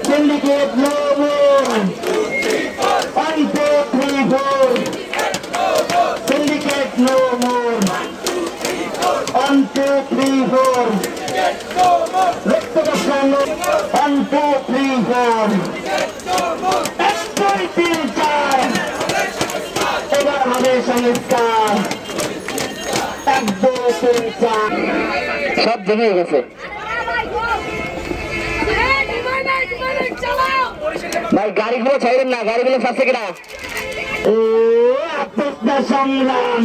Syndicate no more. 1, 2, 3, 4. Syndicate no more. 1, 2, 3, 4. Let's go no. 1, 2, 3, 4. Extra filter. এবার হবে সংস্কার। 1, 2, 3, 4 সব জমে গেছে। ভাই গাড়িগুলো ছাড়েন না, গাড়িগুলো ছাড়ছে কিনা? ও আপনার সংগ্রাম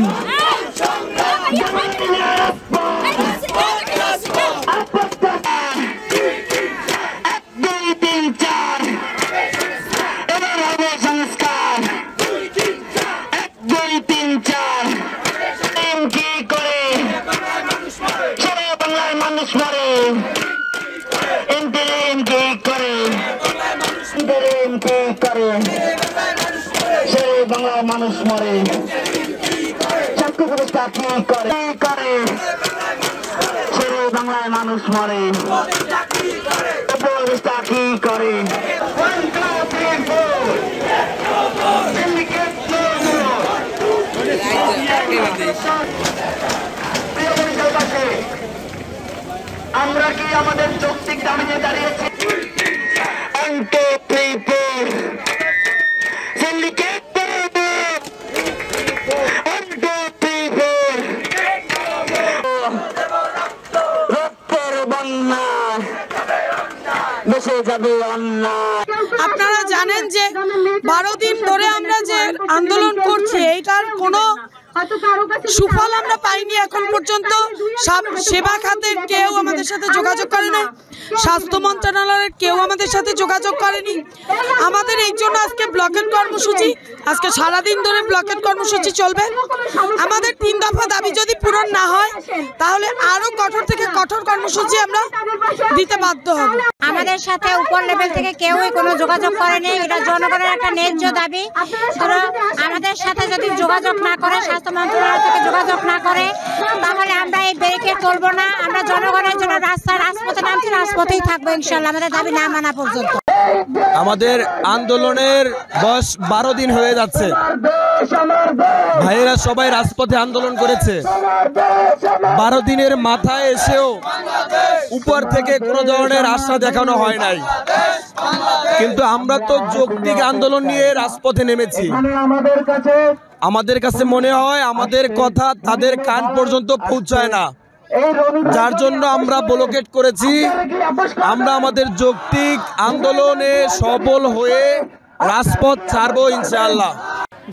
বাংলার মানুষ মরে চাকু পুরস্কার কি করে বাংলার মানুষ মরে পুরস্কার কি করে আমরা কি আমাদের যৌক্তিক দাবি নিয়ে দাঁড়িয়েছি? আপনারা জানেন যে 12 দিন ধরে আমরা যে আন্দোলন করছি এইটার কোনো সুফল আমরা পাইনি এখন পর্যন্ত। সেবা খাতের কেউ আমাদের সাথে যোগাযোগ করে না, স্বাস্থ্য মন্ত্রণালয়ের কেউ আমাদের সাথে যোগাযোগ করেনি। আমাদের এই জন্য আজকে ব্লকেট কর্মসূচি, আজকে সারাদিন ধরে ব্লকেট কর্মসূচি চলবে। আমাদের 3 দফা দাবি যদি পূরণ না হয় তাহলে আরো কঠোর থেকে কঠোর কর্মসূচি আমরা দিতে বাধ্য হব। আমাদের সাথে উপর লেভেল থেকে কেউই কোনো যোগাযোগ করেনি। এটা জনগণের একটা ন্যায্য দাবি। আমাদের সাথে যদি যোগাযোগ না করে, স্বাস্থ্য মন্ত্রণালয় থেকে যোগাযোগ না করে, তাহলে আমরা এই ব্যারিকেড তুলব না। আমরা জনগণের জন্য রাজপথে নামছি, রাজপথেই থাকবো ইনশাল্লাহ, আমাদের দাবি না মানা পর্যন্ত। আমাদের আন্দোলনের বয়স 12 দিন হয়ে যাচ্ছে। ভাইয়েরা সবাই রাজপথে আন্দোলন করেছে। 12 দিনের মাথায় এসেও উপর থেকে কোনো ধরনের আশা দেখানো হয় নাই। কিন্তু আমরা তো যৌক্তিক আন্দোলন নিয়ে রাজপথে নেমেছি। আমাদের কাছে মনে হয় আমাদের কথা তাদের কান পর্যন্ত পৌঁছায় না, যার জন্য আমরা ব্লকেট করেছি। আমরা আমাদের যৌক্তিক আন্দোলনে সফল হয়ে রাজপথ ছাড়বো ইনশাআল্লাহ।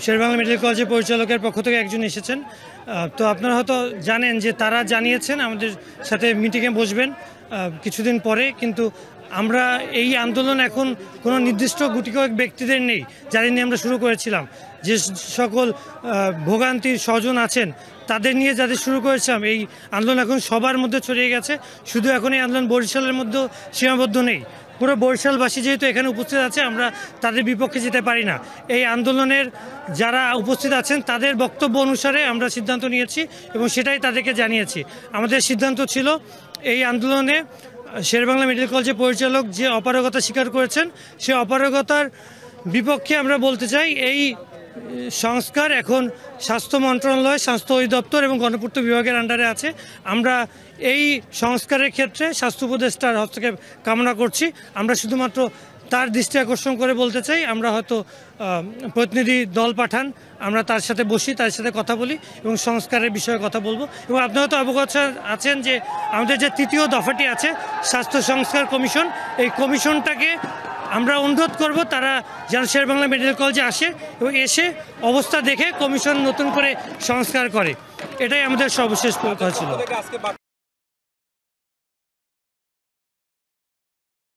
শেরেবাংলা মেডিকেল কলেজের পরিচালকের পক্ষ থেকে একজন এসেছেন। তো আপনারা হয়তো জানেন যে তারা জানিয়েছেন আমাদের সাথে মিটিংয়ে বসবেন কিছুদিন পরে। কিন্তু আমরা এই আন্দোলন এখন কোনো নির্দিষ্ট গুটি কয়েক ব্যক্তিদের নেই যাদের নিয়ে আমরা শুরু করেছিলাম। যে সকল ভোগান্তির স্বজন আছেন তাদের নিয়ে যাদের শুরু করেছিলাম, এই আন্দোলন এখন সবার মধ্যে ছড়িয়ে গেছে। শুধু এখন এই আন্দোলন বরিশালের মধ্যেও সীমাবদ্ধ নেই, পুরো বরিশালবাসী যেহেতু এখানে উপস্থিত আছে, আমরা তাদের বিপক্ষে যেতে পারি না। এই আন্দোলনের যারা উপস্থিত আছেন তাদের বক্তব্য অনুসারে আমরা সিদ্ধান্ত নিয়েছি এবং সেটাই তাদেরকে জানিয়েছি। আমাদের সিদ্ধান্ত ছিল এই আন্দোলনে শেরেবাংলা মেডিকেল কলেজের পরিচালক যে অপারগতা স্বীকার করেছেন, সে অপারগতার বিপক্ষে আমরা বলতে চাই এই সংস্কার এখন স্বাস্থ্য মন্ত্রণালয়, স্বাস্থ্য অধিদপ্তর এবং গণপূর্ত বিভাগের আন্ডারে আছে। আমরা এই সংস্কারের ক্ষেত্রে স্বাস্থ্য উপদেষ্টার হস্তক্ষেপ কামনা করছি। আমরা শুধুমাত্র তার দৃষ্টি আকর্ষণ করে বলতে চাই, আমরা হয়তো প্রতিনিধি দল পাঠান, আমরা তার সাথে বসি, তার সাথে কথা বলি এবং সংস্কারের বিষয়ে কথা বলবো। এবং আপনারা তো অবগত আছেন যে আমাদের যে 3য় দফাটি আছে স্বাস্থ্য সংস্কার কমিশন, এই কমিশনটাকে আমরা অনুরোধ করব তারা যেন শেরেবাংলা মেডিকেল কলেজে আসে এবং এসে অবস্থা দেখে কমিশন নতুন করে সংস্কার করে। এটাই আমাদের সর্বশেষ কথা ছিল।